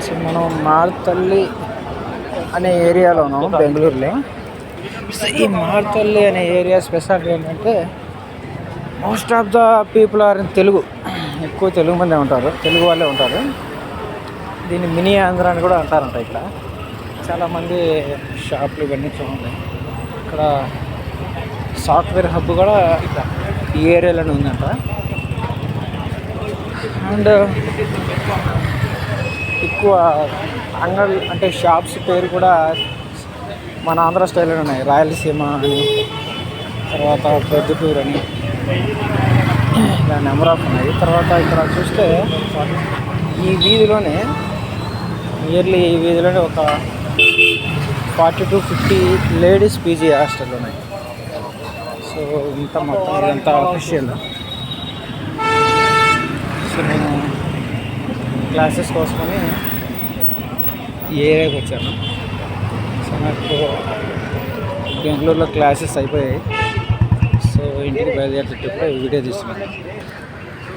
So మనం మార్తల్లి అనే ఏరియాలో ఉన్నాం బెంగళూరులో. సో ఈ మార్తల్లి అనే ఏరియా స్పెషాలిటీ ఏంటంటే most of the people are in Telugu. ఎక్కువ తెలుగు మందే ఉంటారు, తెలుగు వాళ్ళే ఉంటారు. దీన్ని మినీ ఆంధ్ర అని కూడా అంటారంట. ఇక్కడ చాలామంది షాపులు ఇవన్నీ చూడండి. ఇక్కడ సాఫ్ట్వేర్ హబ్ కూడా ఈ ఏరియాలోనే ఉందంట. అండ్ ఎక్కువ అంగళ్ళు అంటే షాప్స్ పేరు కూడా మన ఆంధ్ర స్టైల్లో ఉన్నాయి. రాయలసీమ అని, తర్వాత ప్రొద్దుటూరు అని, ఇలా నెంబర్ ఆఫ్ ఉన్నాయి. తర్వాత ఇక్కడ చూస్తే ఈ వీధిలోనే నియర్లీ ఈ వీధిలోనే ఒక 40 to 50 లేడీస్ పీజీ హాస్టల్ ఉన్నాయి. సో ఇంత మొత్తం ఇదంతా అఫీషియల్. సో నేను క్లాసెస్ కోసమని ఈ ఏరియాకి వచ్చాను. సో నాకు బెంగళూరులో క్లాసెస్ అయిపోయాయి. సో ఇంటికి బయలుదేరేటప్పుడు వీడియో తీసుకున్నాను.